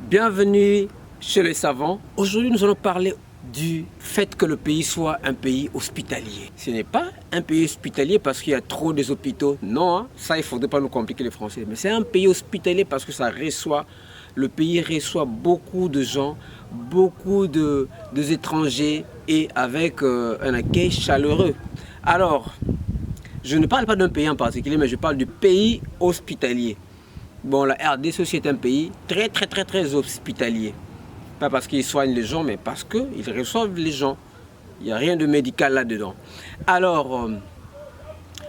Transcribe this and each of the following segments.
Bienvenue chez les savants. Aujourd'hui, nous allons parler du fait que le pays soit un pays hospitalier. Ce n'est pas un pays hospitalier parce qu'il y a trop des hôpitaux. Non, hein, ça, il ne faudrait pas nous compliquer les Français. Mais c'est un pays hospitalier parce que le pays reçoit beaucoup de gens, beaucoup d'étrangers et avec un accueil chaleureux. Alors, je ne parle pas d'un pays en particulier, mais je parle du pays hospitalier. Bon, la RDC aussi est un pays très hospitalier. Pas parce qu'ils soignent les gens, mais parce qu'ils reçoivent les gens. Il n'y a rien de médical là-dedans. Alors,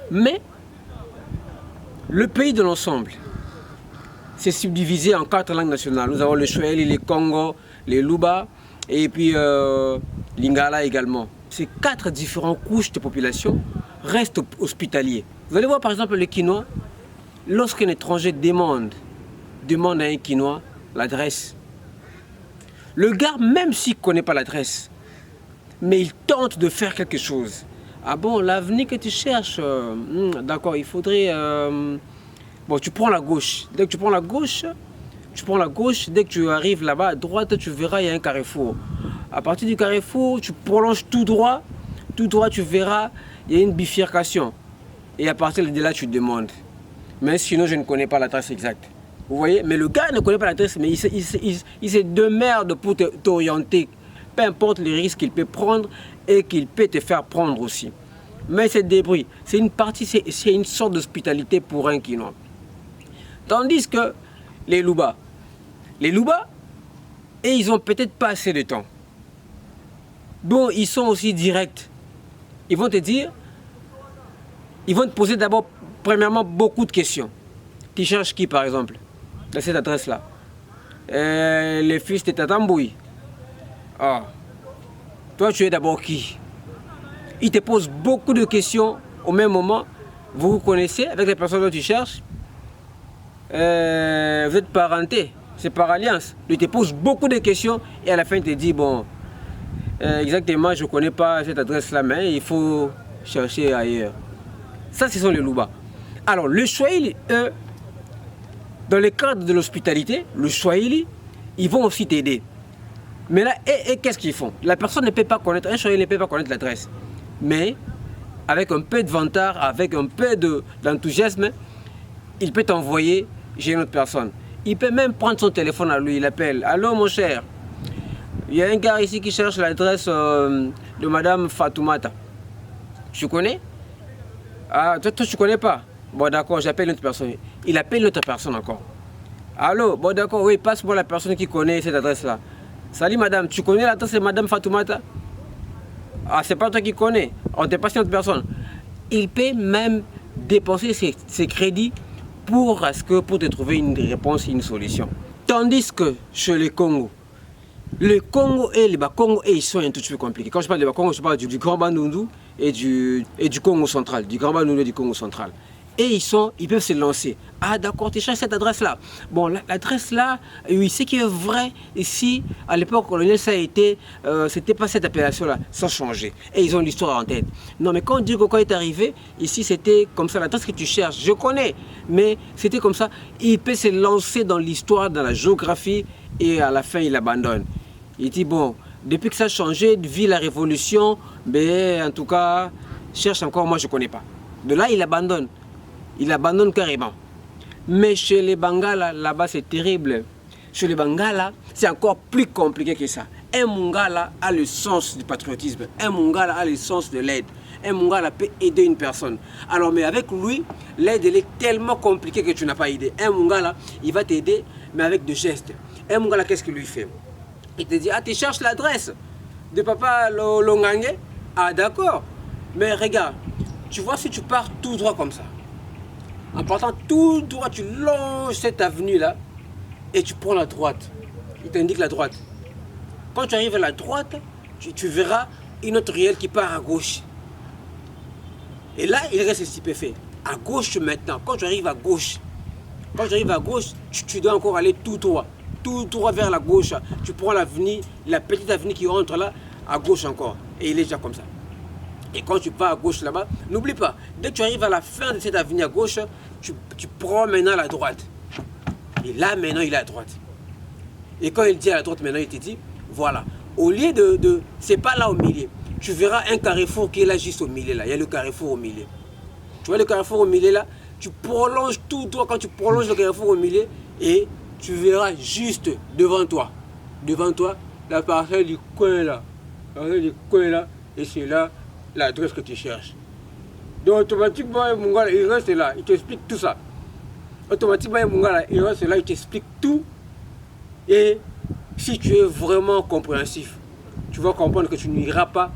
mais le pays de l'ensemble, c'est subdivisé en 4 langues nationales. Nous avons le Swahili, les Congo, les Luba et puis l'Ingala également. Ces 4 différentes couches de population restent hospitaliers. Vous allez voir par exemple le Quinois. Lorsqu'un étranger demande à un Quinois l'adresse, le gars, même s'il ne connaît pas l'adresse, mais il tente de faire quelque chose. Ah bon, l'avenue que tu cherches, d'accord, il faudrait... bon, tu prends la gauche. Dès que tu prends la gauche, dès que tu arrives là-bas, à droite, tu verras, il y a un carrefour. À partir du carrefour, tu prolonges tout droit, tu verras, il y a une bifurcation. Et à partir de là, tu demandes. Mais sinon, je ne connais pas l'adresse exacte. Vous voyez? Mais le gars ne connaît pas l'adresse, mais il se démerde pour t'orienter. Peu importe les risques qu'il peut prendre et qu'il peut te faire prendre aussi. Mais c'est débris. C'est une sorte d'hospitalité pour un Quinois. Tandis que les Luba, et ils n'ont peut-être pas assez de temps. Bon, ils sont aussi directs. Ils vont te dire, ils vont te poser d'abord, premièrement, beaucoup de questions. Tu cherches qui, par exemple, dans cette adresse-là? Les fils de Tatamboui. Ah. Toi, tu es d'abord qui? Ils te posent beaucoup de questions au même moment. Vous vous connaissez avec les personnes que tu cherches. Vous êtes parentés. C'est par alliance. Ils te posent beaucoup de questions et à la fin, ils te disent, bon, exactement, je ne connais pas cette adresse-là, mais il faut chercher ailleurs. Ça, ce sont les Luba. Alors, le Swahili, eux, dans le cadre de l'hospitalité, le Swahili, ils vont aussi t'aider. Mais là, et qu'est-ce qu'ils font? La personne ne peut pas connaître, un Swahili ne peut pas connaître l'adresse. Mais, avec un peu de vantard, avec un peu d'enthousiasme, il peut t'envoyer chez une autre personne. Il peut même prendre son téléphone à lui, il appelle. Allô, mon cher, il y a un gars ici qui cherche l'adresse de Madame Fatoumata. Tu connais? Ah, toi, tu connais pas? Bon, d'accord, j'appelle une autre personne. Il appelle une autre personne encore. Allô, bon, d'accord, oui, passe-moi la personne qui connaît cette adresse-là. Salut, madame, tu connais l'adresse de Madame Fatoumata? Ah, c'est pas toi qui connais. On te passe une autre personne. Il peut même dépenser ses crédits pour te trouver une réponse, une solution. Tandis que chez les Congo, le Congo et les Bas-Congo, ils sont un tout petit peu compliqués. Quand je parle de Bas-Congo, je parle du Grand Bandundu et du Congo central, du Grand Bandundu et du Congo central. Et ils peuvent se lancer. Ah d'accord, tu cherches cette adresse-là. Bon, l'adresse là, oui, ce qui est vrai, ici, à l'époque coloniale, ça a été, c'était pas cette appellation-là, ça a changé. Et ils ont l'histoire en tête. Non, mais quand on dit que quand il est arrivé, ici c'était comme ça, l'adresse que tu cherches, je connais, mais c'était comme ça. Il peut se lancer dans l'histoire, dans la géographie, et à la fin, il abandonne. Il dit, bon, depuis que ça a changé, vit la révolution, mais en tout cas, cherche encore, moi je connais pas. De là, il abandonne. Il abandonne carrément. Mais chez les Bangala, là-bas, c'est terrible. Chez les Bangala, c'est encore plus compliqué que ça. Un Mungala a le sens du patriotisme. Un Mungala a le sens de l'aide. Un Mungala peut aider une personne. Alors, mais avec lui, l'aide, elle est tellement compliquée que tu n'as pas aidé. Un Mungala, il va t'aider, mais avec des gestes. Un Mungala, qu'est-ce qu'il lui fait? Il te dit, ah, tu cherches l'adresse de papa Longange? Ah, d'accord. Mais regarde, tu vois, si tu pars tout droit comme ça, en partant tout droit, tu longes cette avenue-là et tu prends la droite. Il t'indique la droite. Quand tu arrives à la droite, tu verras une autre ruelle qui part à gauche. Et là, il reste stupéfait. À gauche maintenant, quand tu arrives à gauche, tu dois encore aller tout droit. Tout droit vers la gauche. Tu prends l'avenue, la petite avenue qui rentre là, à gauche encore. Et il est déjà comme ça. Et quand tu pars à gauche là-bas, n'oublie pas, dès que tu arrives à la fin de cette avenue à gauche, tu prends maintenant la droite. Et là, maintenant, il est à droite. Et quand il dit à la droite, maintenant, il te dit, voilà, au lieu c'est pas là au milieu. Tu verras un carrefour qui est là juste au milieu, là. Il y a le carrefour au milieu. Tu vois le carrefour au milieu, là? Tu prolonges tout droit quand tu prolonges le carrefour au milieu et tu verras juste devant toi, la parcelle du coin, là. La parcelle du coin, là. Et c'est là l'adresse que tu cherches. Donc, automatiquement, mon gars, il reste là. Il t'explique tout ça. Automatiquement, mon gars, il reste là. Il t'explique tout. Et si tu es vraiment compréhensif, tu vas comprendre que tu n'iras pas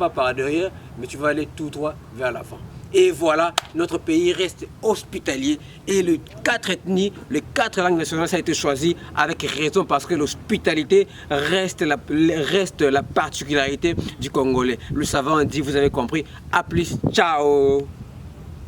par derrière, mais tu vas aller tout droit vers l'avant. Et voilà, notre pays reste hospitalier et les 4 ethnies, les 4 langues nationales, ça a été choisi avec raison parce que l'hospitalité reste la particularité du Congolais. Le savant dit, vous avez compris. À plus, ciao.